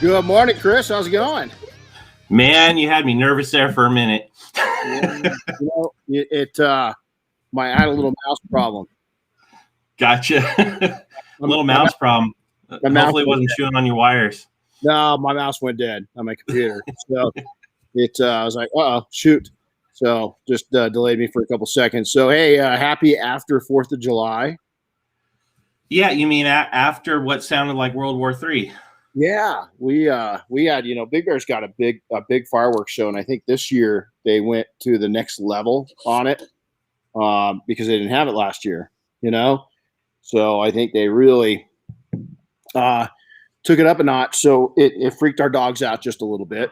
Good morning, Chris. How's it going? Man, you had me nervous there for a minute. I had a little mouse problem. Gotcha. A little mouse problem. Hopefully it wasn't chewing on your wires. No, my mouse went dead on my computer. So I was like, shoot. So just delayed me for a couple seconds. So, hey, happy after 4th of July. Yeah, you mean after what sounded like World War III? Yeah, we had, Big Bear's got a big fireworks show, and I think this year they went to the next level on it because they didn't have it last year, So I think they really took it up a notch. So it freaked our dogs out just a little bit.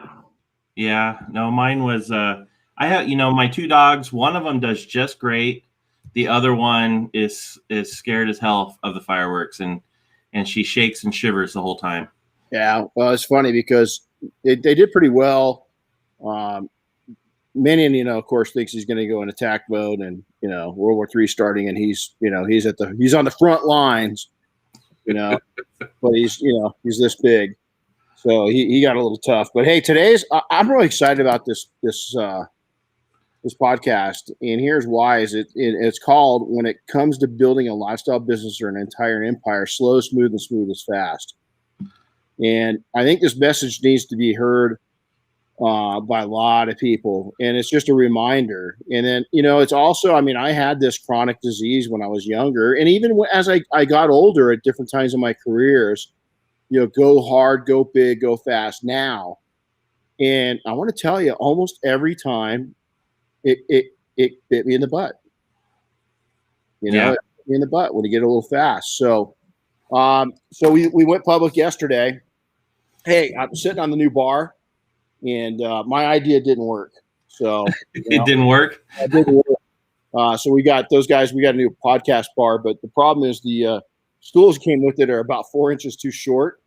Yeah, no, mine was I have my two dogs. One of them does just great. The other one is scared as hell of the fireworks, and she shakes and shivers the whole time. Yeah, well, it's funny because they did pretty well. Minion, of course, thinks he's going to go in attack mode, and World War III starting, and he's on the front lines, but he's this big, so he got a little tough. But hey, I'm really excited about this podcast, and here's why: it's called "When It Comes to Building a Lifestyle Business or an Entire Empire, Slow, Smooth, and Smooth is Fast." And I think this message needs to be heard by a lot of people. And it's just a reminder. And then, it's also, I had this chronic disease when I was younger. And even as I got older at different times in my careers, go hard, go big, go fast now. And I want to tell you, almost every time it bit me in the butt. It bit me in the butt when you get a little fast. So we went public yesterday. Hey, I'm sitting on the new bar, and my idea didn't work. So it didn't work. It didn't work. So we got those guys. We got a new podcast bar, but the problem is the stools came with it are about 4 inches too short,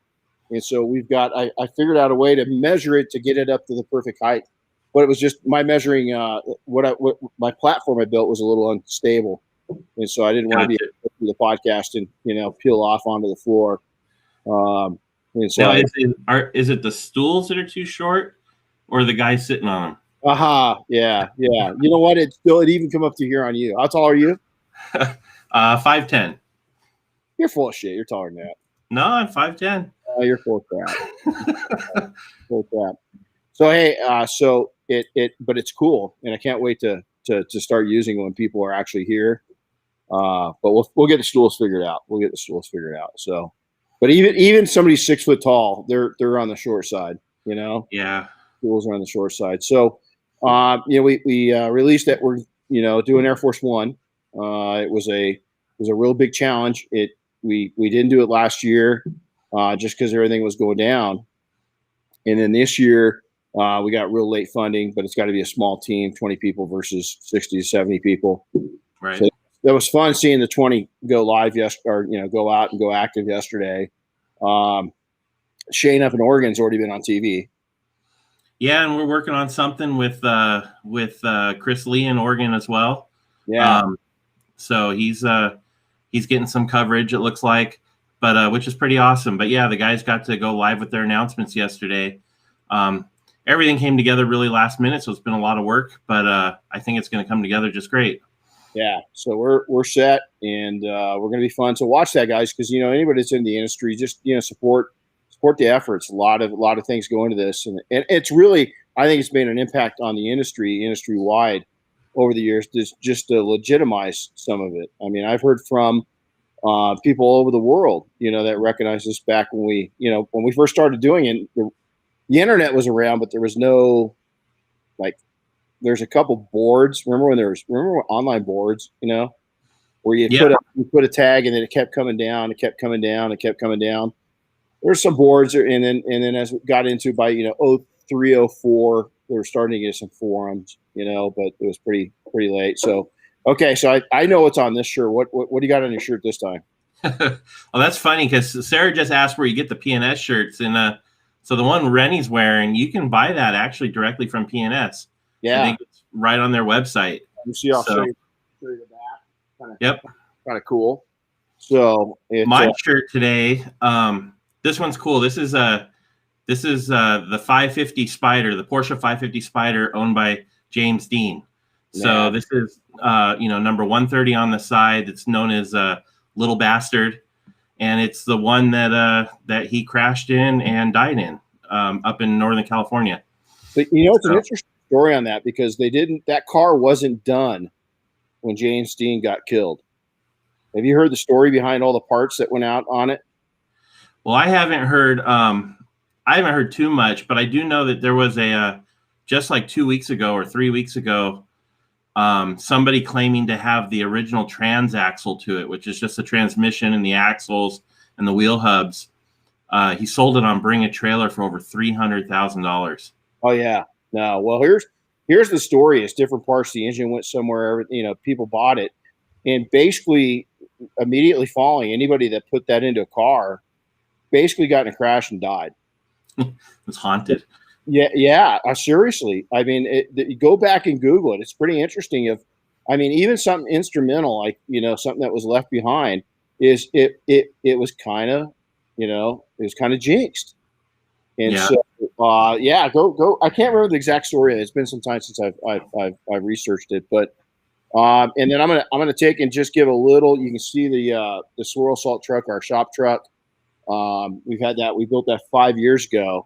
and so I figured out a way to measure it to get it up to the perfect height. But it was just my measuring. What my platform I built was a little unstable, and so I didn't want to be able to do the podcast and peel off onto the floor. And so is it the stools that are too short, or the guy sitting on them? Yeah. You know what? It even come up to here on you. How tall are you? 5'10". You're full of shit. You're taller than that. No, I'm 5'10". You're full of crap. Full of crap. So hey, but it's cool, and I can't wait to start using it when people are actually here. But we'll get the stools figured out. So. But even somebody 6 foot tall, they're on the short side, Yeah. Schools are on the short side. So, we released that we're doing Air Force One. It was a real big challenge. We didn't do it last year just because everything was going down, and then this year we got real late funding, but it's got to be a small team, 20 people versus 60 to 70 people. Right. So, that was fun seeing the 20 go live go out and go active yesterday. Shane up in Oregon's already been on TV. Yeah, and we're working on something with Chris Lee in Oregon as well. Yeah. So he's getting some coverage, it looks like, but which is pretty awesome. But yeah, the guys got to go live with their announcements yesterday. Everything came together really last minute, so it's been a lot of work, but I think it's going to come together just great. Yeah, so we're set, and we're going to be fun. So watch that, guys, because anybody that's in the industry, just support the efforts. A lot of things go into this, and it's really, I think it's made an impact on the industry wide over the years, just to legitimize some of it. I've heard from people all over the world, that recognize this back when we first started doing it. The internet was around, but there was no there's a couple boards. Remember when online boards, where you put a tag and then it kept coming down. It kept coming down. It kept coming down. There's some boards, and then as we got into by 03, 04, we were starting to get some forums, but it was pretty late. So okay, so I know what's on this shirt. What do you got on your shirt this time? Well, that's funny because Sarah just asked where you get the PNS shirts, and so the one Renny's wearing, you can buy that actually directly from PNS. Yeah, I think it's right on their website. You see, I'll show you the back. Yep, kind of cool. So my shirt today, this one's cool. This is This is the 550 Spider, the Porsche 550 Spider, owned by James Dean. So this is number 130 on the side. It's known as Little Bastard, and it's the one that he crashed in and died in up in Northern California. But it's an interesting story on that, because that car wasn't done when James Dean got killed. Have you heard the story behind all the parts that went out on it? Well, I haven't heard too much, but I do know that there was just like 2 weeks ago or 3 weeks ago, somebody claiming to have the original transaxle to it, which is just the transmission and the axles and the wheel hubs. He sold it on Bring a Trailer for over $300,000. Oh yeah. No. Well, here's the story. It's different parts. The engine went somewhere. People bought it, and basically immediately following, anybody that put that into a car basically got in a crash and died. It's haunted. Yeah. Seriously. I mean, you go back and Google it. It's pretty interesting. Even something instrumental, like, something that was left behind, is it was kind of jinxed. And so, go. I can't remember the exact story. It's been some time since I've researched it, but and then I'm gonna take and just give a little. You can see the swirl salt truck, our shop truck. We've had that. We built that 5 years ago,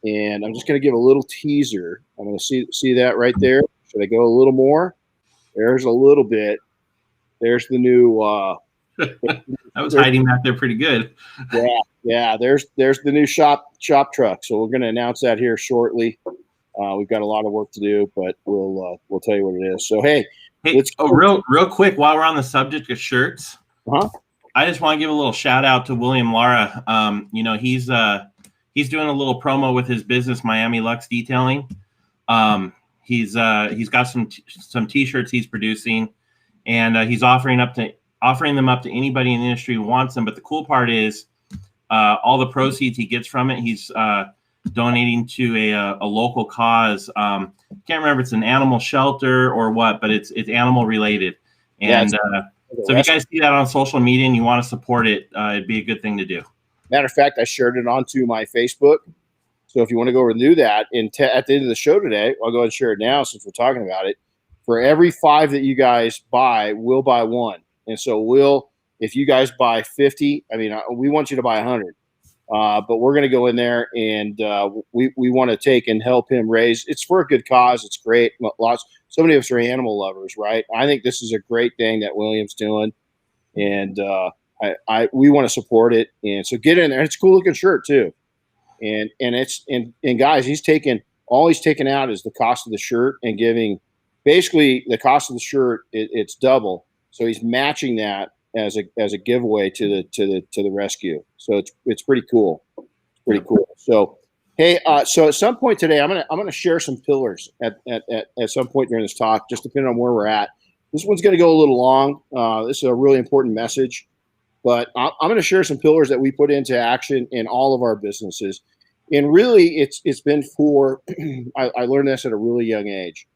and I'm just gonna give a little teaser. I'm gonna see that right there. Should I go a little more? There's a little bit. There's the new. I was hiding back there pretty good. Yeah. There's the new shop truck. So we're going to announce that here shortly. We've got a lot of work to do, but we'll tell you what it is. So hey, let's real quick, while we're on the subject of shirts, I just want to give a little shout out to William Lara. He's doing a little promo with his business, Miami Lux Detailing. He's got some t-shirts he's producing, and he's offering them up to anybody in the industry who wants them. But the cool part is all the proceeds he gets from it, he's donating to a local cause. Can't remember if it's an animal shelter or what, but it's animal related. And so if you guys see that on social media and you want to support it, it'd be a good thing to do. Matter of fact, I shared it onto my Facebook. So if you want to go over and do that, at the end of the show today, I'll go ahead and share it now since we're talking about it. For every 5 that you guys buy, we'll buy 1. And so if you guys buy 50, we want you to buy 100. But we're going to go in there and we want to take and help him raise. It's for a good cause. It's great. So many of us are animal lovers, right? I think this is a great thing that William's doing, and we want to support it. And so get in there. It's a cool looking shirt too. And guys, he's taken out is the cost of the shirt and giving basically the cost of the shirt. It's double. So he's matching that as a giveaway to the rescue. So it's pretty cool. It's pretty cool. So hey, so at some point today, I'm gonna share some pillars at some point during this talk, just depending on where we're at. This one's gonna go a little long. This is a really important message, but I'm gonna share some pillars that we put into action in all of our businesses. And really, it's been for I learned this at a really young age.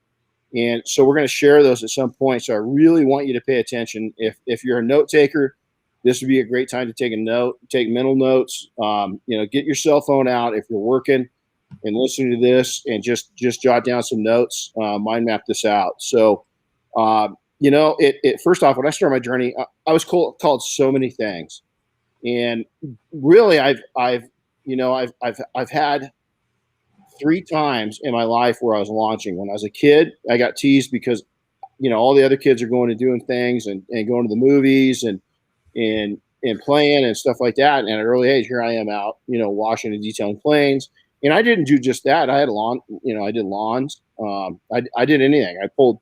And so we're going to share those at some point. So I really want you to pay attention. If you're a note taker, this would be a great time to take mental notes. Get your cell phone out if you're working and listening to this, and just jot down some notes, mind map this out. So, first off, when I started my journey, I was called so many things, and really, I've had 3 times in my life where I was launching. When I was a kid, I got teased because, all the other kids are going and doing things and going to the movies and playing and stuff like that. And at an early age, here I am out, washing and detailing planes. And I didn't do just that. I had I did lawns. I did anything. I pulled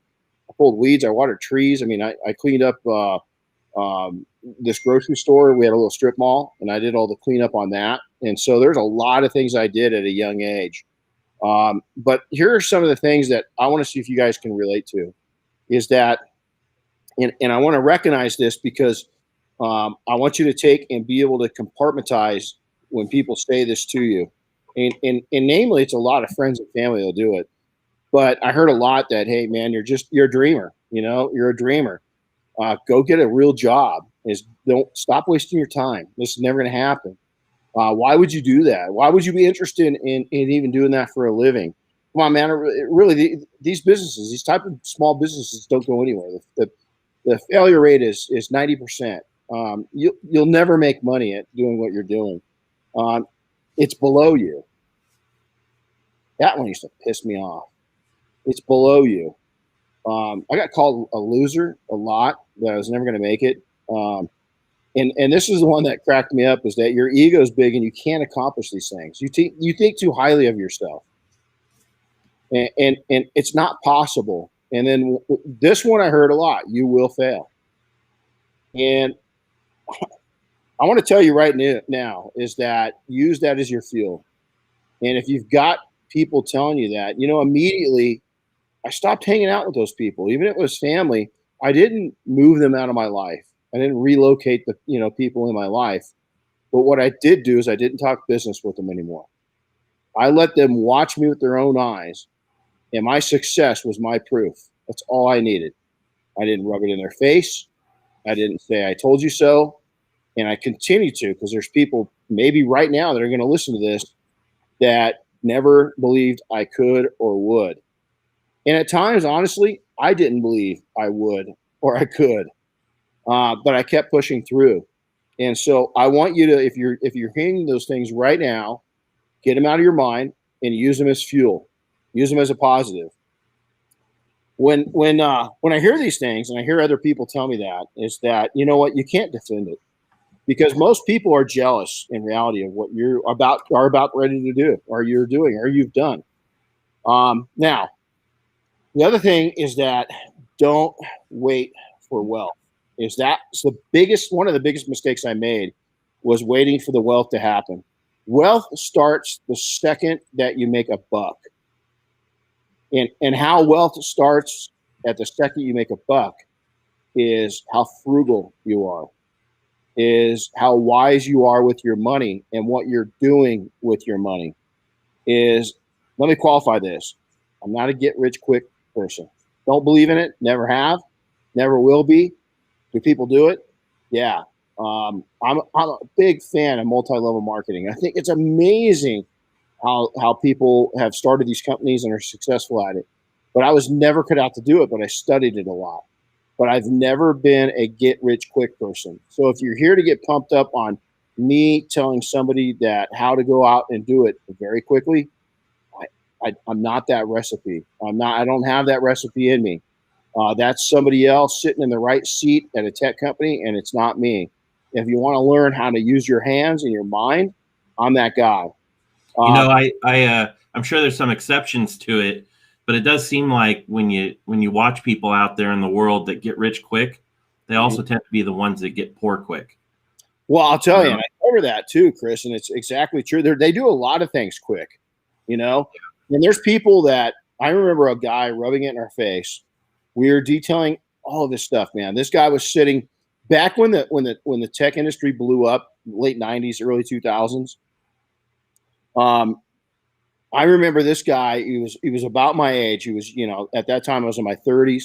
weeds. I watered trees. I cleaned up this grocery store. We had a little strip mall, and I did all the cleanup on that. And so there's a lot of things I did at a young age. But here are some of the things that I want to see if you guys can relate to, is that, and I want to recognize this because I want you to take and be able to compartmentalize when people say this to you. And namely, it's a lot of friends and family that'll do it. But I heard a lot that, hey man, you're a dreamer, you're a dreamer. Go get a real job. Don't stop wasting your time. This is never going to happen. Why would you do that? Why would you be interested in even doing that for a living? Come on, man. These businesses, these type of small businesses don't go anywhere. The failure rate is 90%. You'll never make money at doing what you're doing. It's below you. That one used to piss me off. It's below you. I got called a loser a lot, that I was never going to make it. And this is the one that cracked me up, is that your ego is big and you can't accomplish these things. You think too highly of yourself, and it's not possible. And then this one I heard a lot: you will fail. And I want to tell you right now is that use that as your fuel. And if you've got people telling you that, immediately I stopped hanging out with those people. Even if it was family, I didn't move them out of my life. I didn't relocate the people in my life. But what I did do is I didn't talk business with them anymore. I let them watch me with their own eyes, and my success was my proof. That's all I needed. I didn't rub it in their face. I didn't say I told you so. And I continue to, because there's people maybe right now that are going to listen to this that never believed I could or would. And at times, honestly, I didn't believe I would or I could. But I kept pushing through. And so I want you to, if you're hearing those things right now, get them out of your mind and use them as fuel. Use them as a positive. When I hear these things and I hear other people tell me that, is that, you know what, you can't defend it, because most people are jealous in reality of what you're about ready to do, or you're doing, or you've done. Now, the other thing is that don't wait for wealth. That's one of the biggest mistakes I made, was waiting for the wealth to happen. Wealth starts the second that you make a buck. And how wealth starts at the second you make a buck is how frugal you are, is how wise you are with your money and what you're doing with your money. Let me qualify this. I'm not a get rich quick person. Don't believe in it. Never have. Never will be. Do people do it? Yeah. I'm a big fan of multi-level marketing. I think it's amazing how people have started these companies and are successful at it. But I was never cut out to do it, but I studied it a lot. But I've never been a get rich quick person. So if you're here to get pumped up on me telling somebody that how to go out and do it very quickly, I'm not that recipe. I don't have that recipe in me. That's somebody else sitting in the right seat at a tech company, and it's not me. If you want to learn how to use your hands and your mind, I'm that guy. I'm sure there's some exceptions to it, but it does seem like when you watch people out there in the world that get rich quick, they also tend to be the ones that get poor quick. Well, I'll tell you, and I cover that too, Chris, and it's exactly true. They do a lot of things quick, and there's people that, I remember a guy rubbing it in our face. We were detailing all of this stuff, man. This guy was sitting back when the tech industry blew up, late 90s, early 2000s. I remember this guy. He was about my age. He was, at that time I was in my 30s,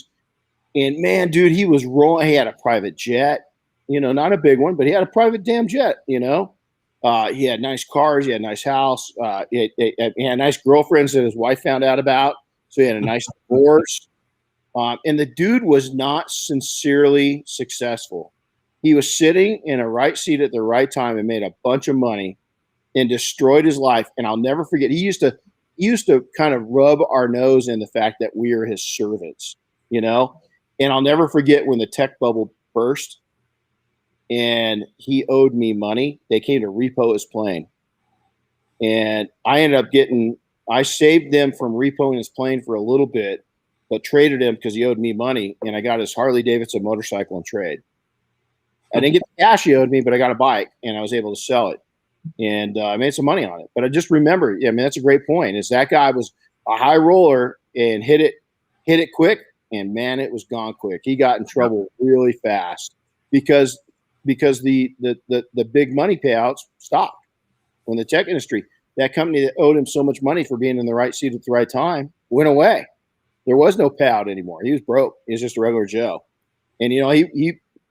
and man, dude, he was rolling. He had a private jet, not a big one, but he had a private damn jet. He had nice cars. He had a nice house. He had nice girlfriends that his wife found out about. So he had a nice divorce. And the dude was not sincerely successful. He was sitting in a right seat at the right time and made a bunch of money and destroyed his life. And I'll never forget, he used to kind of rub our nose in the fact that we are his servants, and I'll never forget when the tech bubble burst and he owed me money. They came to repo his plane, and I ended up I saved them from repoing his plane for a little bit, but traded him because he owed me money, and I got his Harley Davidson motorcycle in trade. I didn't get the cash he owed me, but I got a bike, and I was able to sell it, and I made some money on it. But I just remember, that's a great point, is that guy was a high roller and hit it quick, and man, it was gone quick. He got in trouble really fast because the big money payouts stopped. When the tech industry, that company that owed him so much money for being in the right seat at the right time, went away. There was no payout anymore. He was broke. He was just a regular Joe. And, he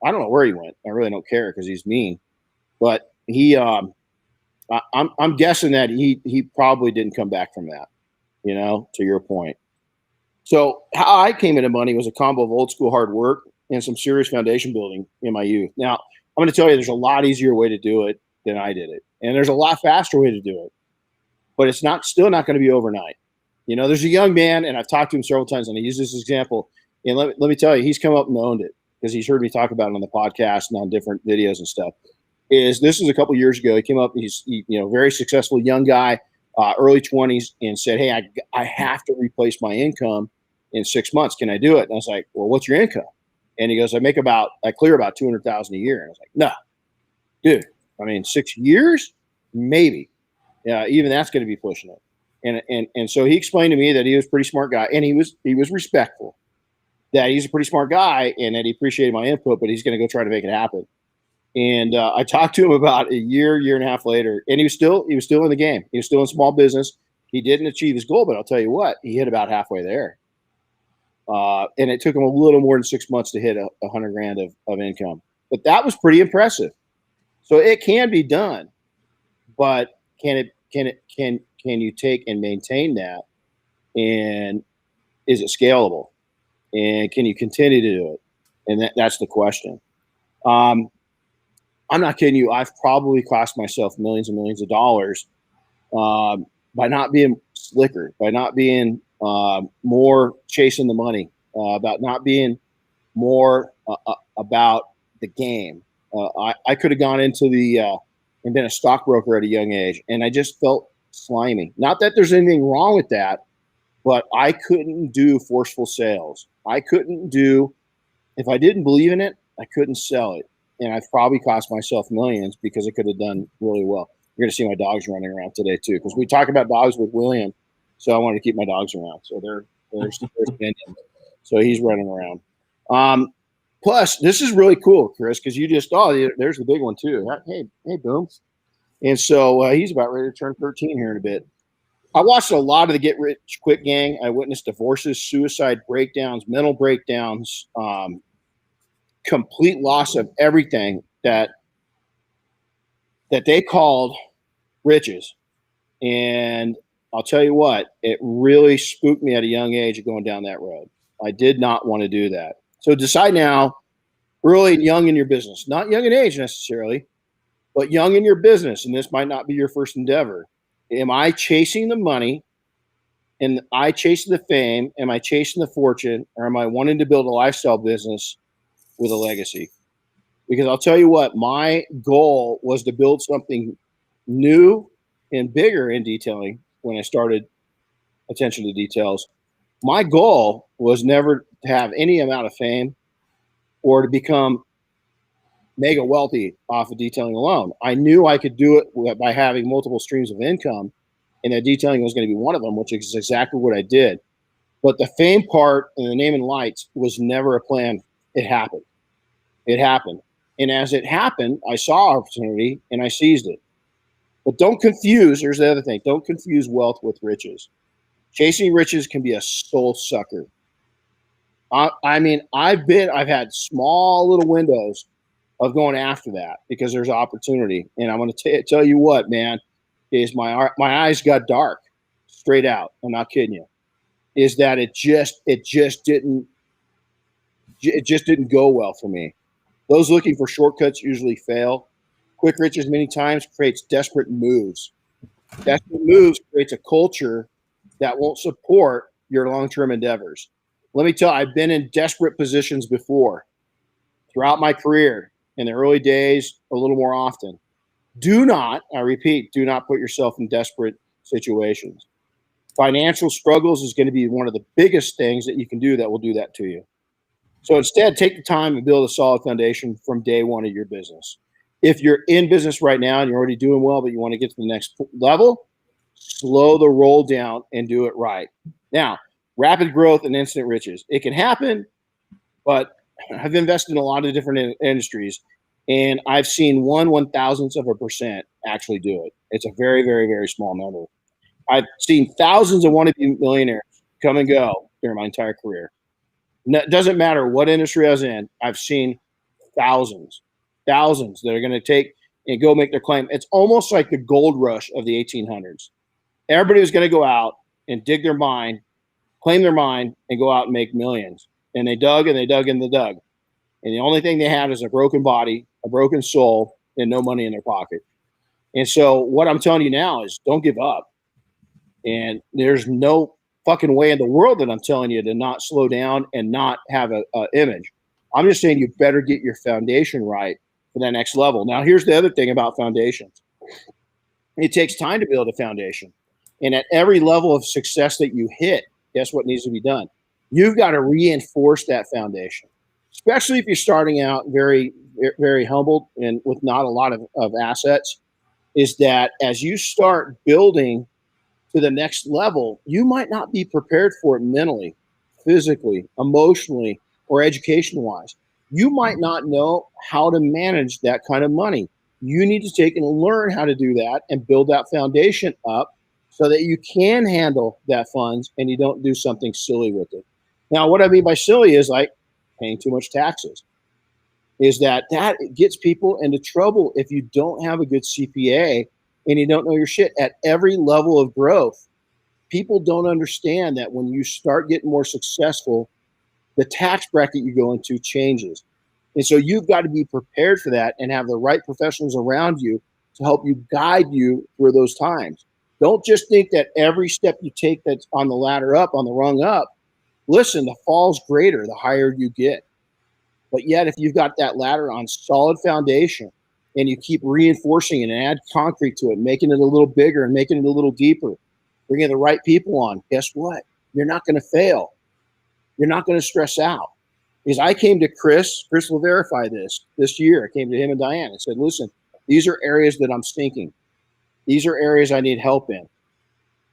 I don't know where he went. I really don't care because he's mean. But he I'm guessing that he probably didn't come back from that, to your point. So how I came into money was a combo of old school hard work and some serious foundation building in my youth. Now, I'm going to tell you there's a lot easier way to do it than I did it. And there's a lot faster way to do it. But it's still not going to be overnight. There's a young man, and I've talked to him several times, and I use this example. And let me tell you, he's come up and owned it because he's heard me talk about it on the podcast and on different videos and stuff. This is a couple of years ago. He came up, he's very successful young guy, early 20s, and said, hey, I have to replace my income in 6 months. Can I do it? And I was like, well, what's your income? And he goes, I clear about $200,000 a year. And I was like, no, dude, 6 years, maybe. Yeah, even that's going to be pushing it. And so he explained to me that he was a pretty smart guy, and he was respectful, that he's a pretty smart guy and that he appreciated my input, but he's going to go try to make it happen. And I talked to him about a year and a half later, and he was still in the game. He was still in small business. He didn't achieve his goal, but I'll tell you what, he hit about halfway there. And it took him a little more than 6 months to hit $100,000 of income, but that was pretty impressive. So it can be done, but can you take and maintain that? And is it scalable? And can you continue to do it? And that's the question. I'm not kidding you. I've probably cost myself millions and millions of dollars by not being slicker, by not being more chasing the money, about not being more about the game. I could have gone into and been a stockbroker at a young age, and I just felt slimy. Not that there's anything wrong with that, but I couldn't do forceful sales. I couldn't do, if I didn't believe in it, I couldn't sell it. And I've probably cost myself millions because it could have done really well. You're going to see my dogs running around today too, because we talk about dogs with William. So I wanted to keep my dogs around. So they're so he's running around. Plus, this is really cool, Chris, because there's the big one too. Hey, boom. And so he's about ready to turn 13 here in a bit. I watched a lot of the Get Rich Quick gang. I witnessed divorces, suicide breakdowns, mental breakdowns, complete loss of everything that they called riches. And I'll tell you what, it really spooked me at a young age of going down that road. I did not want to do that. So decide now, early and young in your business, not young in age necessarily, but young in your business. And this might not be your first endeavor. Am I chasing the money? Am I chasing the fame? Am I chasing the fortune? Or am I wanting to build a lifestyle business with a legacy? Because I'll tell you what, my goal was to build something new and bigger in detailing when I started attention to details. My goal was never to have any amount of fame or to become mega wealthy off of detailing alone. I knew I could do it by having multiple streams of income, and that detailing was going to be one of them, which is exactly what I did. But the fame part and the name and lights was never a plan. It happened. And as it happened, I saw opportunity and I seized it. But don't confuse, here's the other thing, don't confuse wealth with riches. Chasing riches can be a soul sucker. I've had small little windows of going after that because there's opportunity. And I'm going to tell you what, man, is my eyes got dark, straight out. I'm not kidding you. Is that it just didn't go well for me. Those looking for shortcuts usually fail. Quick riches many times creates desperate moves. Desperate moves creates a culture that won't support your long-term endeavors. Let me tell you, I've been in desperate positions before throughout my career, in the early days, a little more often. I repeat, do not put yourself in desperate situations. Financial struggles is going to be one of the biggest things that you can do that will do that to you. So instead, take the time and build a solid foundation from day one of your business. If you're in business right now and you're already doing well, but you want to get to the next level, slow the roll down and do it right. Now, rapid growth and instant riches. It can happen, but I've invested in a lot of different industries, and I've seen 1/1000% actually do it. It's a very, very, very small number. I've seen thousands of wannabe millionaires come and go during my entire career. It doesn't matter what industry I was in. I've seen thousands that are going to take and go make their claim. It's almost like the gold rush of the 1800s. Everybody was going to go out and dig their mine, claim their mine, and go out and make millions. And they dug and they dug and they dug. And the only thing they had is a broken body, a broken soul, and no money in their pocket. And so what I'm telling you now is don't give up. And there's no fucking way in the world that I'm telling you to not slow down and not have a image. I'm just saying you better get your foundation right for that next level. Now, here's the other thing about foundations. It takes time to build a foundation. And at every level of success that you hit, guess what needs to be done? You've got to reinforce that foundation, especially if you're starting out very, very humbled and with not a lot of assets, is that as you start building to the next level, you might not be prepared for it mentally, physically, emotionally, or education-wise. You might not know how to manage that kind of money. You need to take and learn how to do that and build that foundation up so that you can handle that funds and you don't do something silly with it. Now, what I mean by silly is like paying too much taxes. Is that gets people into trouble if you don't have a good CPA and you don't know your shit. At every level of growth, people don't understand that when you start getting more successful, the tax bracket you go into changes. And so you've got to be prepared for that and have the right professionals around you to help you guide you through those times. Don't just think that every step you take that's on the ladder up, on the rung up, listen, the fall's greater the higher you get. But yet, if you've got that ladder on solid foundation and you keep reinforcing it and add concrete to it, making it a little bigger and making it a little deeper, bringing the right people on, guess what? You're not going to fail. You're not going to stress out. Because I came to Chris will verify this year. I came to him and Diane and said, listen, these are areas that I'm stinking. These are areas I need help in.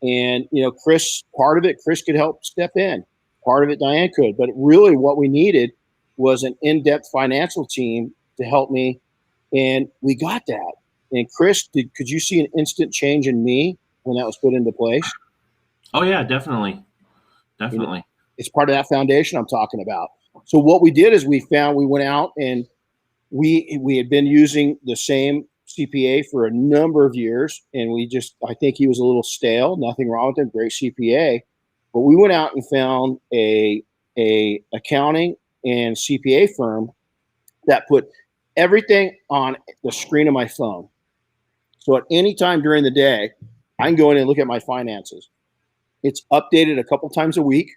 And, Chris, part of it, Chris could help step in. Part of it, Diane could. But really what we needed was an in-depth financial team to help me. And we got that. And Chris, could you see an instant change in me when that was put into place? Oh, yeah, definitely. Definitely. It's part of that foundation I'm talking about. So what we did is we went out and we had been using the same CPA for a number of years. And I think he was a little stale, nothing wrong with him, great CPA. But we went out and found a accounting and CPA firm that put everything on the screen of my phone. So at any time during the day, I can go in and look at my finances. It's updated a couple times a week.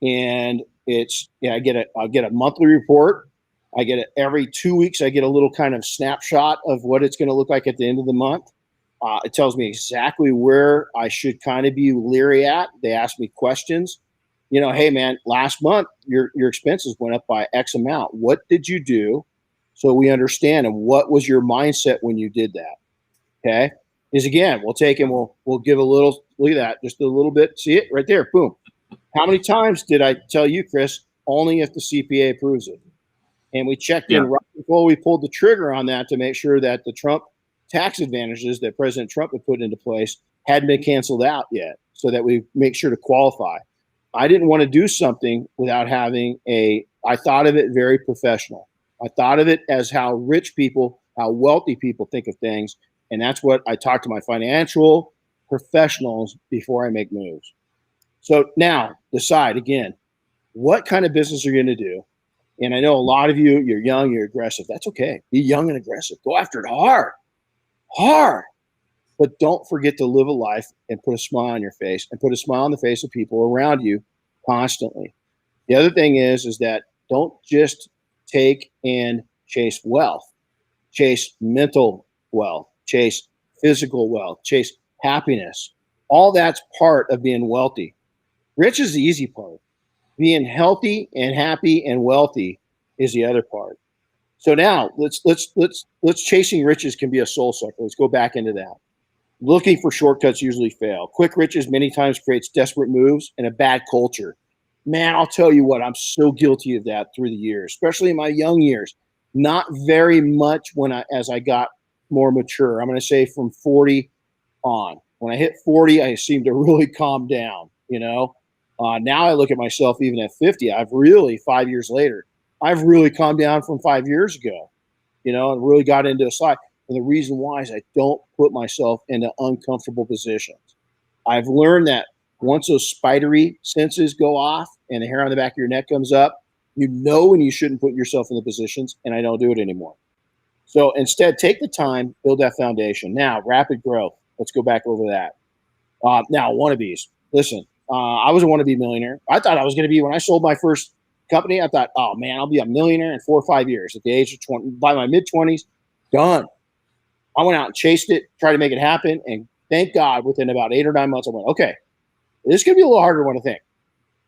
And I get a monthly report. I get it every 2 weeks. I get a little kind of snapshot of what it's going to look like at the end of the month. It tells me exactly where I should kind of be leery at. They ask me questions. Hey man, last month your expenses went up by X amount. What did you do? So we understand, and what was your mindset when you did that? Okay. Is again, we'll take and we'll give a little, look at that, just a little bit. See it right there. Boom. How many times did I tell you, Chris? Only if the CPA approves it. And we checked in right before we pulled the trigger on that to make sure that the Trump tax advantages that President Trump had put into place hadn't been canceled out yet, so that we make sure to qualify. I didn't want to do something without having I thought of it very professional. I thought of it as how rich people, how wealthy people think of things. And that's what I talk to my financial professionals before I make moves. So now decide again, what kind of business are you going to do? And I know a lot of you, you're young, you're aggressive. That's okay. Be young and aggressive. Go after it hard. But don't forget to live a life and put a smile on your face and put a smile on the face of people around you constantly. The other thing is that don't just take and chase wealth, chase mental wealth, chase physical wealth, chase happiness. All that's part of being wealthy. Rich is the easy part. Being healthy and happy and wealthy is the other part. So now let's chasing riches can be a soul sucker. Let's go back into that. Looking for shortcuts usually fail. Quick riches many times creates desperate moves and a bad culture. Man, I'll tell you what, I'm so guilty of that through the years, especially in my young years. Not very much as I got more mature. I'm going to say from 40 on. When I hit 40, I seemed to really calm down, Now I look at myself even at 50. 5 years later, I've really calmed down from 5 years ago, and really got into a slide. And the reason why is I don't put myself into uncomfortable positions. I've learned that once those spidery senses go off and the hair on the back of your neck comes up, you know when you shouldn't put yourself in the positions, and I don't do it anymore. So instead, take the time, build that foundation. Now, rapid growth. Let's go back over that. Now, wannabes. Listen, I was a wannabe millionaire. I thought I was going to be, when I sold my first company, I thought, oh, man, I'll be a millionaire in 4 or 5 years. At the age of 20, by my mid-20s, done. I went out and chased it, tried to make it happen, and thank God, within about 8 or 9 months, I went, okay, this is going to be a little harder than what I think.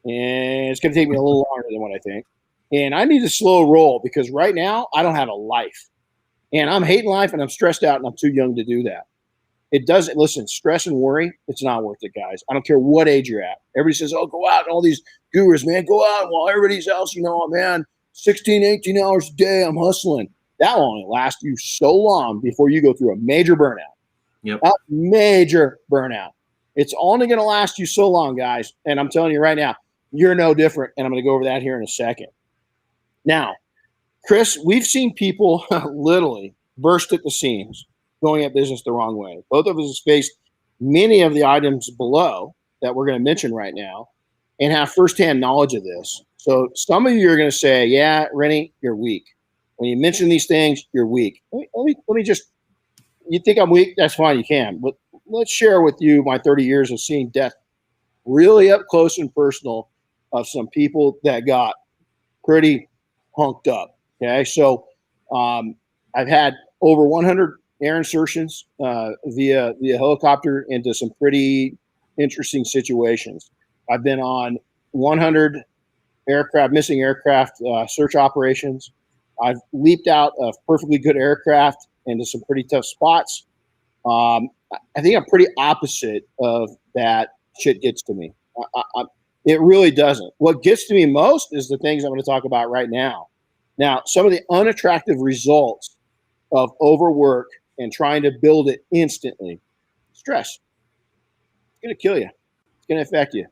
And it's going to take me a little longer than what I think. And I need to slow roll because right now I don't have a life. And I'm hating life and I'm stressed out and I'm too young to do that. It doesn't, listen, stress and worry, it's not worth it, guys. I don't care what age you're at. Everybody says, oh, go out. And all these gurus, man, go out while everybody's else, man, 16, 18 hours a day, I'm hustling. That will only last you so long before you go through a major burnout. Yep. A major burnout. It's only going to last you so long, guys. And I'm telling you right now, you're no different. And I'm going to go over that here in a second. Now, Chris, we've seen people literally burst at the seams going at business the wrong way. Both of us have faced many of the items below that we're going to mention right now and have firsthand knowledge of this. So some of you are going to say, yeah, Renny, you're weak. When you mention these things, you're weak. Let me just, you think I'm weak? That's fine, you can. But let's share with you my 30 years of seeing death really up close and personal of some people that got pretty hunked up. Okay, so I've had over 100 air insertions via helicopter into some pretty interesting situations. I've been on 100 missing aircraft search operations. I've leaped out of perfectly good aircraft into some pretty tough spots. I think I'm pretty opposite of that. Shit gets to me. It really doesn't. What gets to me most is the things I'm going to talk about right now. Now, some of the unattractive results of overwork and trying to build it instantly. Stress. It's going to kill you. It's going to affect you.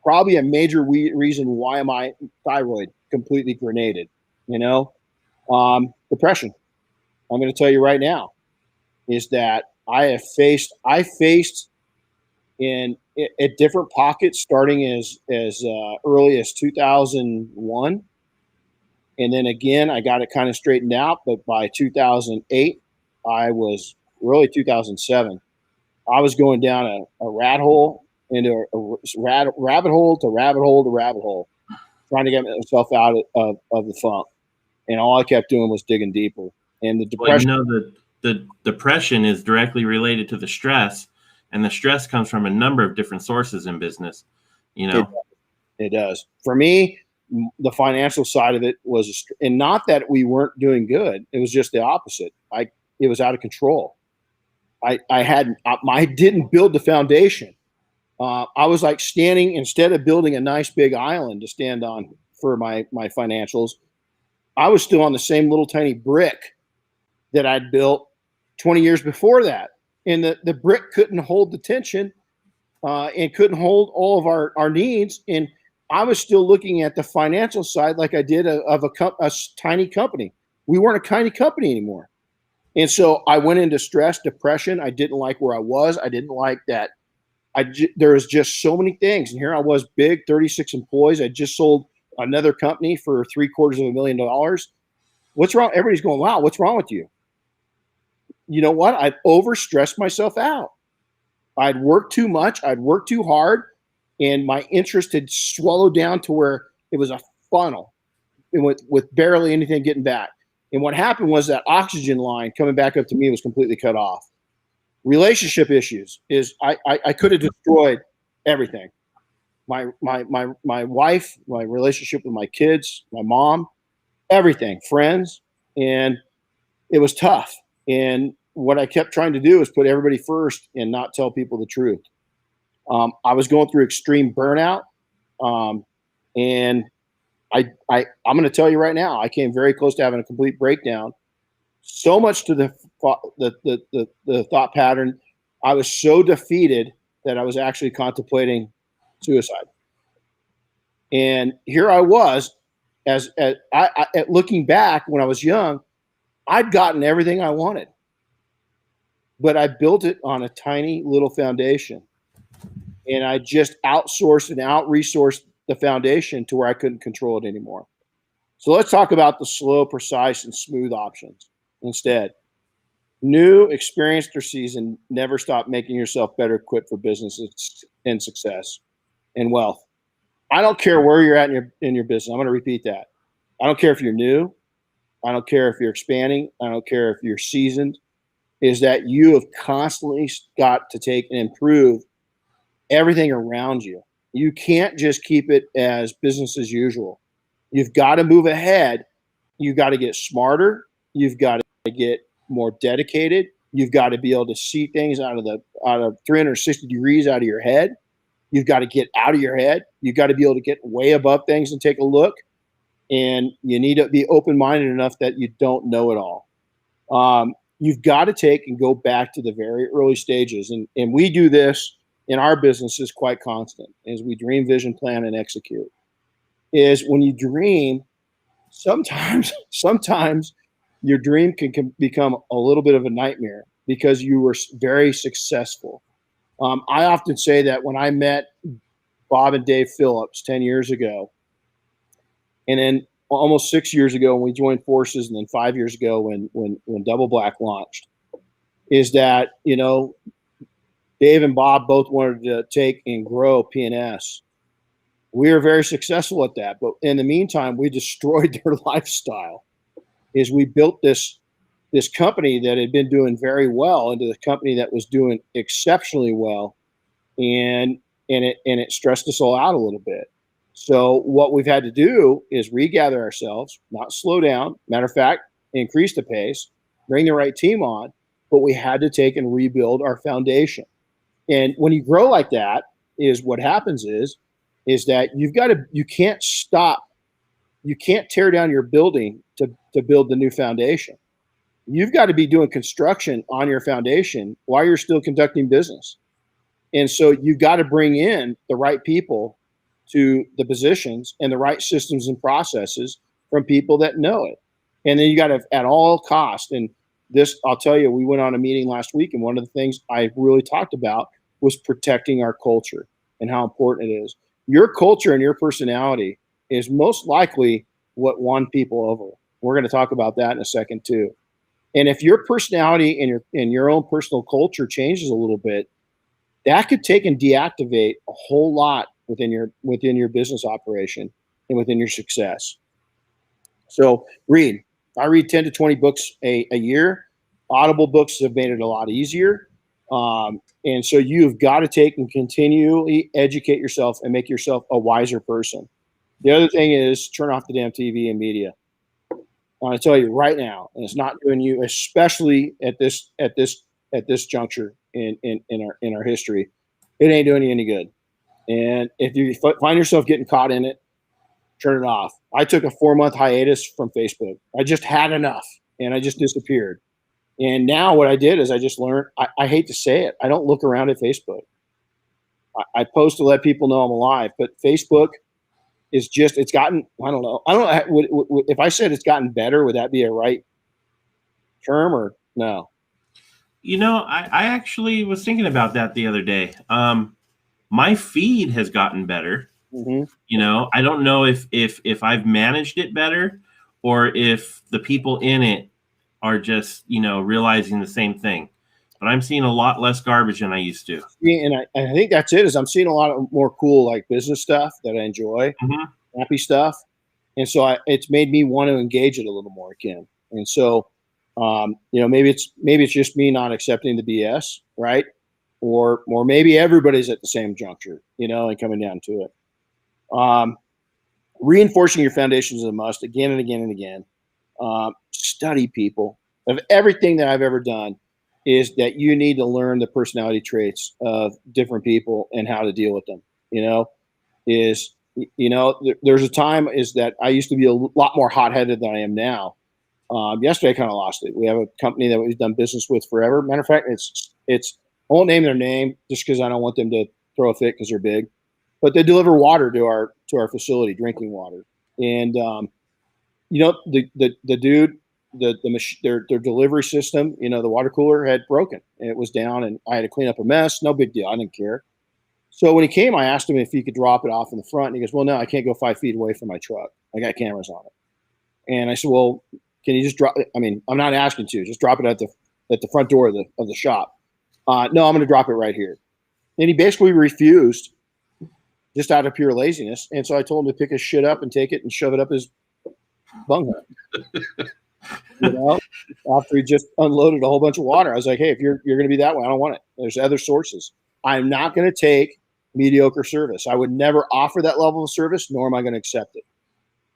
Probably a major reason why my thyroid completely grenaded. Depression. I'm going to tell you right now is that I faced in at different pockets starting as early as 2001. And then again, I got it kind of straightened out. But by 2008, I was really 2007. I was going down a rat hole into a rabbit hole to rabbit hole to rabbit hole, trying to get myself out of the funk. And all I kept doing was digging deeper. And the depression. Well, the depression is directly related to the stress, and the stress comes from a number of different sources in business. It does. For me, the financial side of it was, and not that we weren't doing good. It was just the opposite. It was out of control. I didn't build the foundation. I was like standing, instead of building a nice big island to stand on for my financials, I was still on the same little tiny brick that I'd built 20 years before that. And the brick couldn't hold the tension and couldn't hold all of our needs. And I was still looking at the financial side like I did of a tiny company. We weren't a tiny company anymore. And so I went into stress, depression. I didn't like where I was. I didn't like that. There was just so many things. And here I was, big, 36 employees. I just sold another company for $750,000. What's wrong? Everybody's going, wow, what's wrong with you? You know what? I'd overstressed myself out. I'd worked too much. I'd worked too hard. And my interest had swallowed down to where it was a funnel with barely anything getting back. And what happened was that oxygen line coming back up to me was completely cut off. Relationship issues is I could have destroyed everything. My wife, my relationship with my kids, my mom, everything, friends, and it was tough. And what I kept trying to do is put everybody first and not tell people the truth. I was going through extreme burnout, and I'm going to tell you right now, I came very close to having a complete breakdown. So much to the thought pattern, I was so defeated that I was actually contemplating suicide. And here I was, at looking back when I was young, I'd gotten everything I wanted. but I built it on a tiny little foundation, and I just outsourced and out-resourced the foundation to where I couldn't control it anymore. So let's talk about the slow, precise, and smooth options instead. New, experienced, or seasoned, never stop making yourself better equipped for business and success and wealth. I don't care where you're at in your business. I'm going to repeat that. I don't care if you're new. I don't care if you're expanding. I don't care if you're seasoned. Is that you have constantly got to take and improve everything around you. You can't just keep it as business as usual. You've got to move ahead. You've got to get smarter. You've got to get more dedicated. You've got to be able to see things out of 360 degrees out of your head. You've got to get out of your head. You've got to be able to get way above things and take a look. And you need to be open-minded enough that you don't know it all. You've got to take and go back to the very early stages. And we do this in our businesses quite constant as we dream, vision, plan, and execute. Is when you dream, sometimes your dream can become a little bit of a nightmare because you were very successful. I often say that when I met Bob and Dave Phillips 10 years ago, and then almost 6 years ago when we joined forces, and then 5 years ago when Double Black launched, is that, Dave and Bob both wanted to take and grow P&S. We were very successful at that, but in the meantime, we destroyed their lifestyle. Is we built this company that had been doing very well into the company that was doing exceptionally well, and it stressed us all out a little bit. So what we've had to do is regather ourselves, not slow down. Matter of fact, increase the pace, bring the right team on, but we had to take and rebuild our foundation. And when you grow like that, is what happens is that you can't stop. You can't tear down your building to build the new foundation. You've got to be doing construction on your foundation while you're still conducting business. And so you've got to bring in the right people to the positions and the right systems and processes from people that know it. And then you got to, at all costs, and this, I'll tell you, we went on a meeting last week, and one of the things I really talked about was protecting our culture and how important it is. Your culture and your personality is most likely what won people over. We're going to talk about that in a second too. And if your personality and your own personal culture changes a little bit, that could take and deactivate a whole lot within your business operation and within your success. So I read 10 to 20 books a year. Audible books have made it a lot easier. And so you've got to take and continually educate yourself and make yourself a wiser person. The other thing is turn off the damn TV and media. I want to tell you right now, and it's not doing you, especially at this juncture in our history, it ain't doing you any good. And if you find yourself getting caught in it, turn it off. I took a 4-month hiatus from Facebook. I just had enough, and I just disappeared. And now what I did is I just learned, I hate to say it, I don't look around at Facebook. I post to let people know I'm alive, but Facebook is just, it's gotten, I don't know. If I said it's gotten better, would that be a right term or no? I actually was thinking about that the other day. My feed has gotten better. Mm-hmm. I don't know if I've managed it better or if the people in it are just, realizing the same thing. But I'm seeing a lot less garbage than I used to. Yeah, and I think that's it. Is I'm seeing a lot of more cool like business stuff that I enjoy, happy stuff, and so it's made me want to engage it a little more again. And so, maybe it's just me not accepting the BS, right? Or maybe everybody's at the same juncture, and coming down to it. Reinforcing your foundations is a must again and again and again. Study people. Of everything that I've ever done, is that you need to learn the personality traits of different people and how to deal with them. There's a time is that I used to be a lot more hot-headed than I am now. Yesterday I kind of lost it. We have a company that we've done business with forever. Matter of fact, I won't name their name just because I don't want them to throw a fit because they're big, but they deliver water to our facility, drinking water. And the dude, their delivery system, the water cooler had broken and it was down, and I had to clean up a mess. No big deal. I didn't care. So when he came, I asked him if he could drop it off in the front, and he goes, "Well, no, I can't go 5 feet away from my truck. I got cameras on it." And I said, "Well, can you just drop it? I mean, I'm not asking to just drop it at the front door of the shop." No, I'm going to drop it right here. And he basically refused, just out of pure laziness. And so I told him to pick his shit up and take it and shove it up his bunghole. After he just unloaded a whole bunch of water, I was like, "Hey, if you're going to be that way, I don't want it. There's other sources. I'm not going to take mediocre service. I would never offer that level of service, nor am I going to accept it."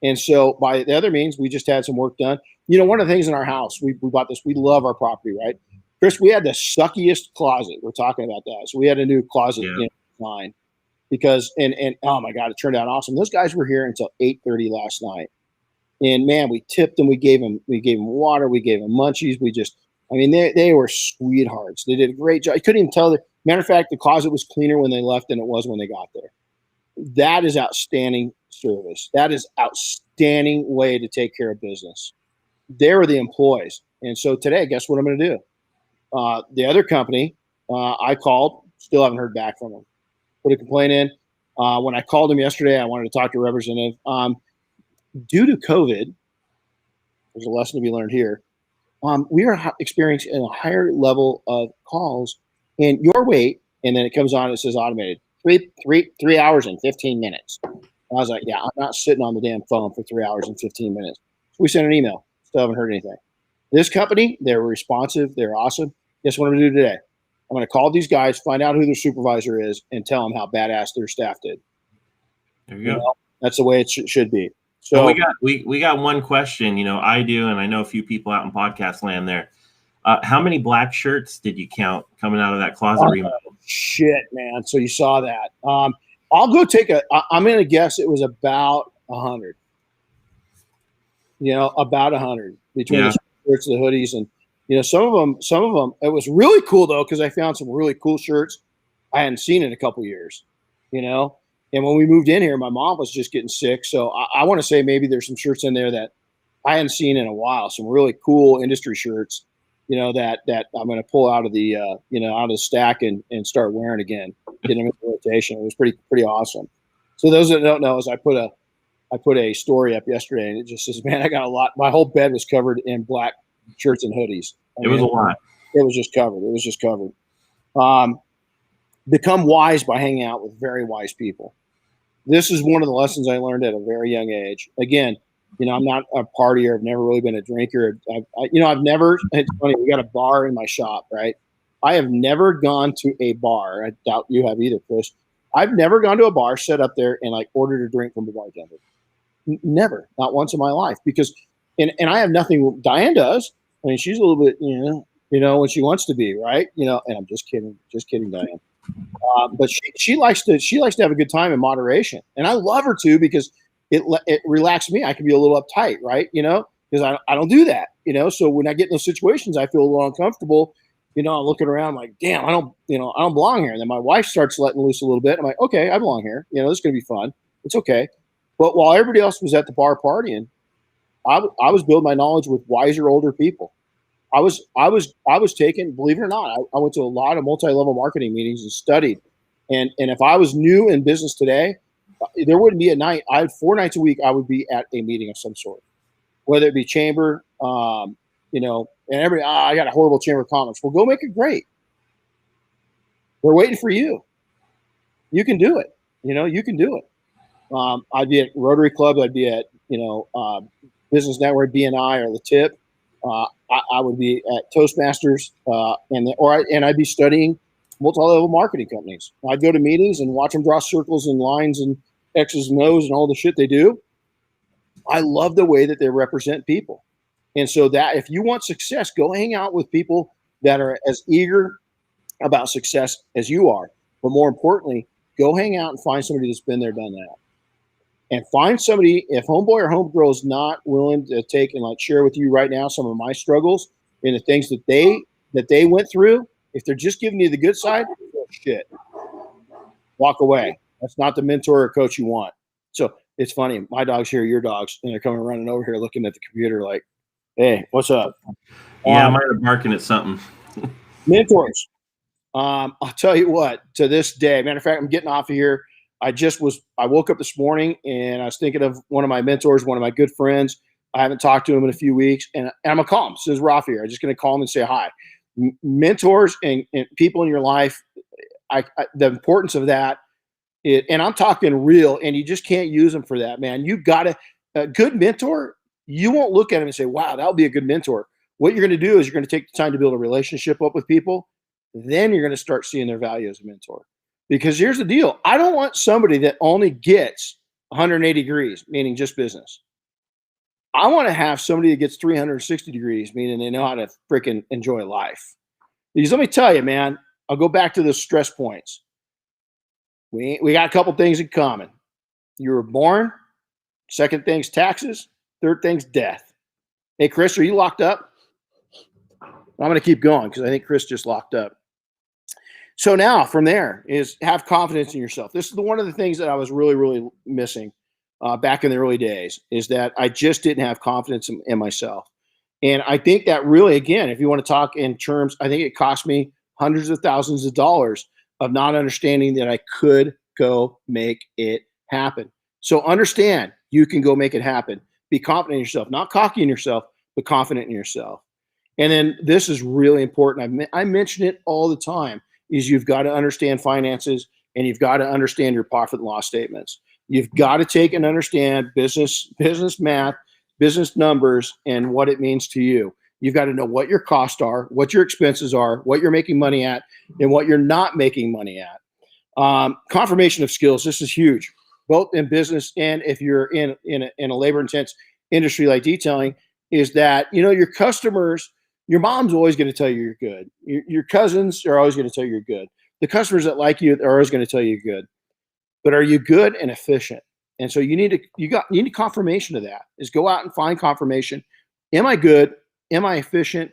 And so by the other means, we just had some work done. One of the things in our house, we bought this. We love our property, right? Chris, we had the suckiest closet. We're talking about that. So we had a new closet line because, and oh my God, it turned out awesome. Those guys were here until 8:30 last night. And man, we tipped them. We gave them water. We gave them munchies. They were sweethearts. They did a great job. I couldn't even tell. Matter of fact, the closet was cleaner when they left than it was when they got there. That is outstanding service. That is outstanding way to take care of business. They were the employees. And so today, guess what I'm going to do? The other company, I called, still haven't heard back from them. Put a complaint in. When I called them yesterday, I wanted to talk to a representative. Due to COVID, there's a lesson to be learned here. We are experiencing a higher level of calls, and your wait, and then it comes on, it says automated, 3 hours and 15 minutes. I was like, yeah, I'm not sitting on the damn phone for 3 hours and 15 minutes. So we sent an email. Still haven't heard anything. This company, they're responsive. They're awesome. Guess what I'm going to do today? I'm going to call these guys, find out who their supervisor is, and tell them how badass their staff did. There you go. That's the way it should be. So we got one question. I do, and I know a few people out in podcast land there. How many black shirts did you count coming out of that closet remodel? Shit, man. So you saw that. I'll go I'm going to guess it was about 100. About 100 between the shirts, the hoodies, and some of them. It was really cool though, because I found some really cool shirts I hadn't seen in a couple years. And when we moved in here, my mom was just getting sick, so I want to say maybe there's some shirts in there that I hadn't seen in a while. Some really cool industry shirts, that I'm going to pull out of the out of the stack and start wearing again, get them into rotation. It was pretty awesome. So those that don't know, is I put a story up yesterday, and it just says, man, I got a lot. My whole bed was covered in black shirts and hoodies. It was a lot. It was just covered. Become wise by hanging out with very wise people. This is one of the lessons I learned at a very young age. Again, I'm not a partier. I've never really been a drinker. I've never, it's funny, we got a bar in my shop, right? I have never gone to a bar. I doubt you have either, Chris. I've never gone to a bar, sat up there and ordered a drink from the bartender. Never, not once in my life, because, and I have nothing. Diane does. I mean, she's a little bit, when she wants to be, right? And I'm just kidding, Diane. But she likes to have a good time in moderation, and I love her too, because it relaxes me. I can be a little uptight, right? Because I don't do that. So when I get in those situations, I feel a little uncomfortable. I'm looking around like, damn, I don't belong here. And then my wife starts letting loose a little bit. I'm like, okay, I belong here. This is gonna be fun. It's okay. But while everybody else was at the bar partying, I was building my knowledge with wiser, older people. I was taking, believe it or not, I went to a lot of multi-level marketing meetings and studied. And if I was new in business today, there wouldn't be a night. 4 nights a week, I would be at a meeting of some sort, whether it be chamber, and I got a horrible chamber of commerce. Well, go make it great. They're waiting for you. You can do it. You can do it. I'd be at Rotary Club. I'd be at, Business Network, BNI, or the Tip. I would be at Toastmasters, and I'd be studying multi-level marketing companies. I'd go to meetings and watch them draw circles and lines and X's and O's and all the shit they do. I love the way that they represent people. And so that if you want success, go hang out with people that are as eager about success as you are. But more importantly, go hang out and find somebody that's been there, done that. And find somebody, if homeboy or homegirl is not willing to take and share with you right now some of my struggles and the things that they went through, if they're just giving you the good side, shit, walk away. That's not the mentor or coach you want. So it's funny. My dogs hear your dogs, and they're coming running over here looking at the computer like, Hey, what's up? Yeah, I might have barking at something. Mentors. I'll tell you what, to this day, matter of fact, I'm getting off of here. I woke up this morning and I was thinking of one of my mentors, one of my good friends. I haven't talked to him in a few weeks, and I'm going to call him. Since we're off here, I'm just going to call him and say hi. Mentors and people in your life, the importance of that, and I'm talking real, and you just can't use them for that, man. You got to, a good mentor, you won't look at him and say, wow, that'll be a good mentor. What you're going to do is you're going to take the time to build a relationship up with people. Then you're going to start seeing their value as a mentor. Because here's the deal. I don't want somebody that only gets 180 degrees, meaning just business. I want to have somebody that gets 360 degrees, meaning they know how to freaking enjoy life. Because let me tell you, man, I'll go back to the stress points. We got a couple things in common. You were born. Second thing's taxes. Third thing's death. Hey, Chris, are you locked up? I'm going to keep going because I think Chris just locked up. So now from there is have confidence in yourself. This is one of the things that I was really, really missing back in the early days, is that I just didn't have confidence in myself. And I think that really, again, if you want to talk in terms, I think it cost me hundreds of thousands of dollars of not understanding that I could go make it happen. So understand you can go make it happen. Be confident in yourself, not cocky in yourself, but confident in yourself. And then this is really important. I mention it all the time, is you've got to understand finances, and you've got to understand your profit and loss statements. You've got to take and understand business math, business numbers, and what it means to you. You've got to know what your costs are, what your expenses are, what you're making money at, and what you're not making money at. Confirmation of skills. This is huge, both in business and if you're in a labor-intense industry like detailing, is that, your customers, your mom's always going to tell you you're good. Your cousins are always going to tell you you're good. The customers that like you are always going to tell you you're good. But are you good and efficient? And so you need confirmation of that. Is go out and find confirmation. Am I good? Am I efficient?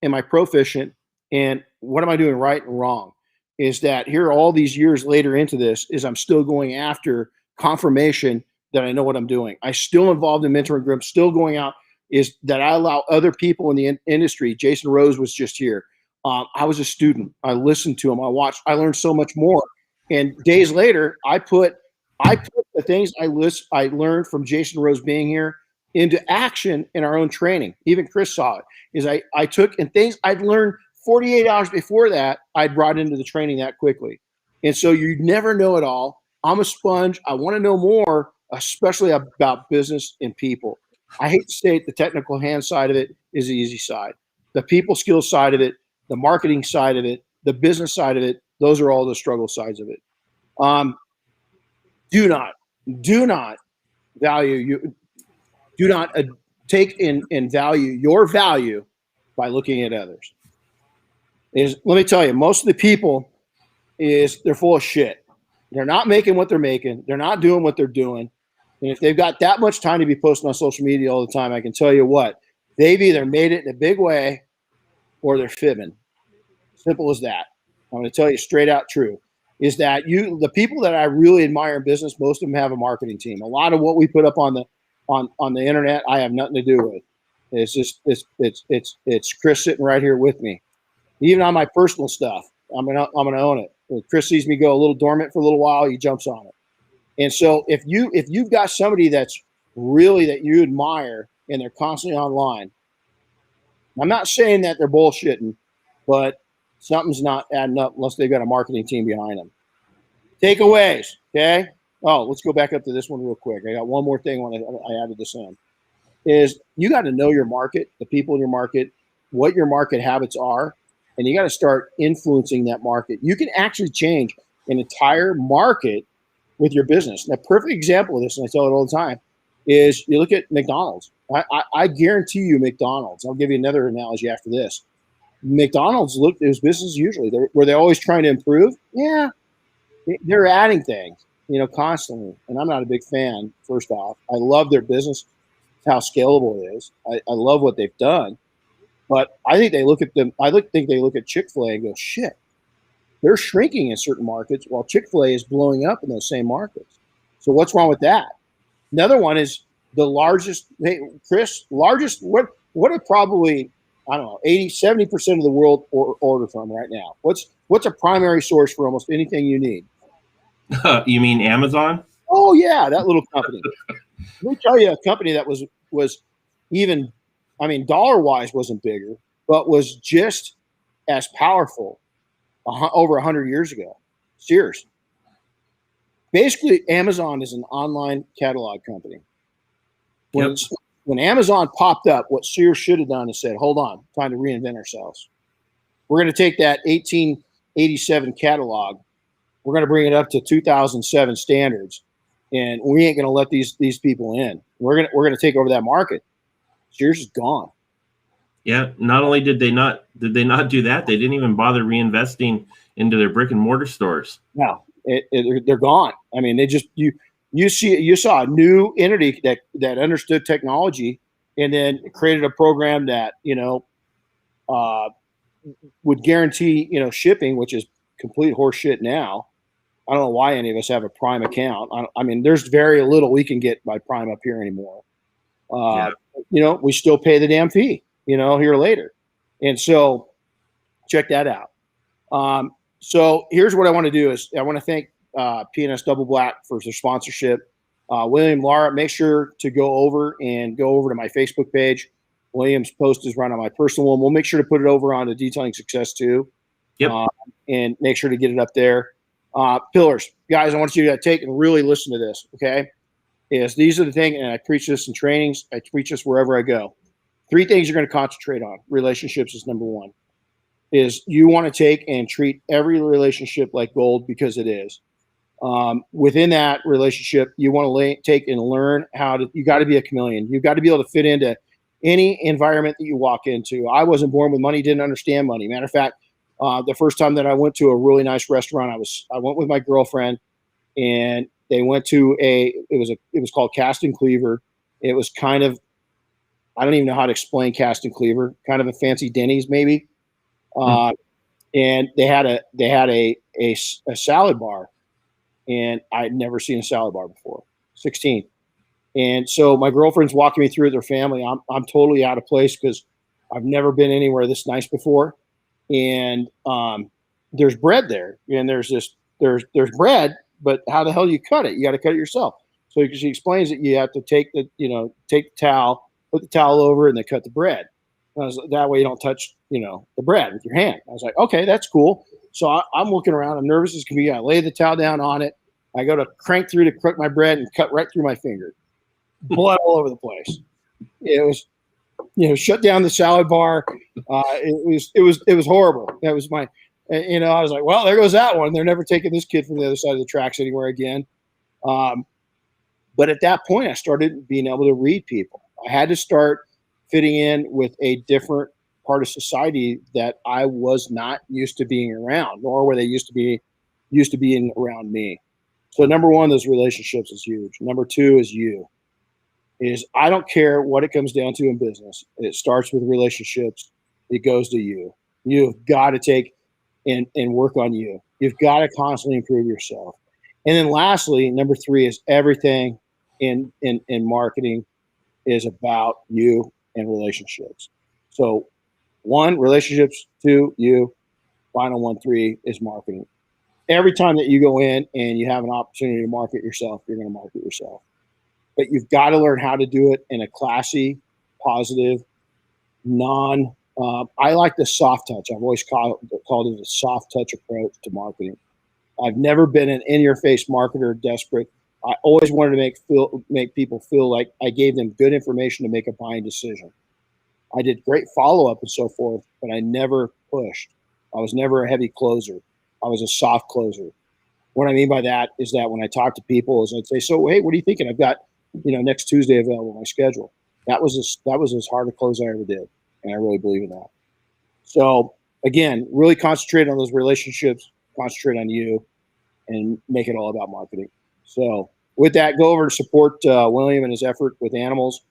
Am I proficient? And what am I doing right and wrong? Is that here all these years later into this is I'm still going after confirmation that I know what I'm doing. I'm still involved in mentoring groups, still going out, is that I allow other people in the industry. Jason Rose was just here. I was a student. I listened to him. I watched. I learned so much more. And days later, I put the things I learned from Jason Rose being here into action in our own training. Even Chris saw it. Is I took and things I'd learned 48 hours before that, I'd brought into the training that quickly. And so you never know it all. I'm a sponge. I want to know more, especially about business and people. I hate to say it, the technical hand side of it is the easy side. The people skills side of it, the marketing side of it, the business side of it, those are all the struggle sides of it. Do not value you. Do not take and value your value by looking at others. Let me tell you, most of the people they're full of shit. They're not making what they're making. They're not doing what they're doing. And if they've got that much time to be posting on social media all the time, I can tell you what, they've either made it in a big way or they're fibbing. Simple as that. I'm going to tell you straight out true. Is that the people that I really admire in business, most of them have a marketing team. A lot of what we put up on the internet, I have nothing to do with. It's just it's Chris sitting right here with me. Even on my personal stuff, I'm gonna own it. When Chris sees me go a little dormant for a little while, he jumps on it. And so if you've got somebody that's really that you admire and they're constantly online, I'm not saying that they're bullshitting, but something's not adding up unless they've got a marketing team behind them. Takeaways, okay? Oh, let's go back up to this one real quick. I got one more thing when I added this in. Is you got to know your market, the people in your market, what your market habits are, and you got to start influencing that market. You can actually change an entire market with your business. And a perfect example of this, and I tell it all the time, is you look at McDonald's. I guarantee you McDonald's. I'll give you another analogy after this. McDonald's look at his business usually. Were they always trying to improve? Yeah. They're adding things, constantly. And I'm not a big fan, first off. I love their business, how scalable it is. I love what they've done. But I think they look at them. Think they look at Chick-fil-A and go, shit, they're shrinking in certain markets while Chick-fil-A is blowing up in those same markets. So what's wrong with that? Another one is the largest. Hey, Chris, largest. What what are probably, I don't know, 70% of the world order from right now? What's a primary source for almost anything you need? You mean Amazon? Oh yeah, that little company. Let me tell you a company that was even, I mean, dollar wise wasn't bigger, but was just as powerful over 100 years ago. Sears. Basically, Amazon is an online catalog company. When Amazon popped up, what Sears should have done is said, hold on, time to reinvent ourselves. We're going to take that 1887 catalog, we're going to bring it up to 2007 standards, and we ain't going to let these people in. We're going to take over that market. Sears is gone. Yeah. Not only did they not do that, they didn't even bother reinvesting into their brick and mortar stores. No, they're gone. I mean, they just you saw a new entity that understood technology and then created a program that would guarantee shipping, which is complete horseshit now. I don't know why any of us have a Prime account. I mean, there's very little we can get by Prime up here anymore. We still pay the damn fee, here later. And so check that out. So here's what I want to do is I want to thank P&S Double Black for their sponsorship. William, Laura, make sure to go over to my Facebook page. William's post is run on my personal one. We'll make sure to put it over on the Detailing Success too. Yep. And make sure to get it up there. Pillars, guys, I want you to take and really listen to this, okay? These are the things, and I preach this in trainings. I preach this wherever I go. 3 things you're going to concentrate on. Relationships is number 1. Is you want to take and treat every relationship like gold because it is. Within that relationship, you want to take and learn you got to be a chameleon. You've got to be able to fit into any environment that you walk into. I wasn't born with money, didn't understand money. Matter of fact, the first time that I went to a really nice restaurant, I went with my girlfriend, and they went to it was called Cast and Cleaver. It was kind of, I don't even know how to explain Cast and Cleaver, kind of a fancy Denny's maybe. And they had a salad bar, and I'd never seen a salad bar before. 16. And so my girlfriend's walking me through their family. I'm totally out of place because I've never been anywhere this nice before. And there's bread there, and there's bread, but how the hell do you cut it? You got to cut it yourself. So she explains that you have to take the towel, put the towel over, and then cut the bread. That way you don't touch, the bread with your hand. I was like, okay, that's cool. So I'm looking around. I'm nervous as can be. I lay the towel down on it. I go to crank through to cook my bread and cut right through my finger. Blood all over the place. It was, shut down the salad bar. It was horrible. That was my, I was like, well, there goes that one. They're never taking this kid from the other side of the tracks anywhere again. But at that point, I started being able to read people. I had to start fitting in with a different part of society that I was not used to being around, nor were they used to being around me. So number 1, those relationships is huge. Number 2 is I don't care what it comes down to in business. It starts with relationships. It goes to you. You've got to take and work on you. You've got to constantly improve yourself. And then lastly, number 3 is everything in marketing is about you and relationships. So 1, relationships, 2, you, final 1, 3 is marketing. Every time that you go in and you have an opportunity to market yourself, you're going to market yourself. But you've got to learn how to do it in a classy, positive, I like the soft touch. I've always called it a soft touch approach to marketing. I've never been an in-your-face marketer, desperate. I always wanted to make people feel like I gave them good information to make a buying decision. I did great follow-up and so forth, but I never pushed. I was never a heavy closer. I was a soft closer. What I mean by that is that when I talk to people, is I'd say, so, hey, what are you thinking? I've got, next Tuesday available on my schedule. That was as hard a close I ever did. And I really believe in that. So again, really concentrate on those relationships, concentrate on you, and make it all about marketing. So with that, go over to support William and his effort with animals.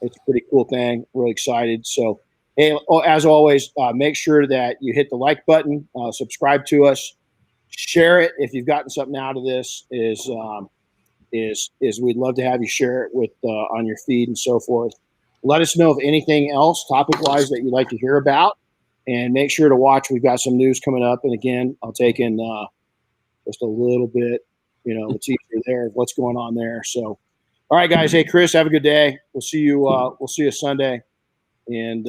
It's a pretty cool thing. Really excited. So, hey, as always, make sure that you hit the like button, subscribe to us, share it. If you've gotten something out of this, is we'd love to have you share it with on your feed and so forth. Let us know of anything else topic-wise that you'd like to hear about, and make sure to watch. We've got some news coming up, and again, I'll take in just a little bit, the teaser there of what's going on there. So, all right, guys. Hey, Chris, have a good day. We'll see you. We'll see you Sunday. And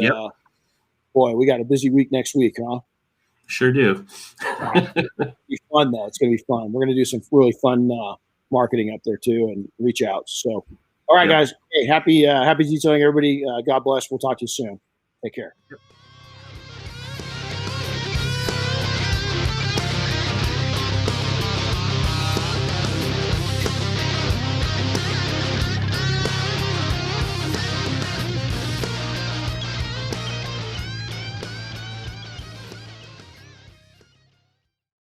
boy, we got a busy week next week, huh? Sure do. It'll be fun though. It's going to be fun. We're going to do some really fun marketing up there too, and reach out. So. All right, guys. Hey, happy detailing, everybody. God bless. We'll talk to you soon. Take care.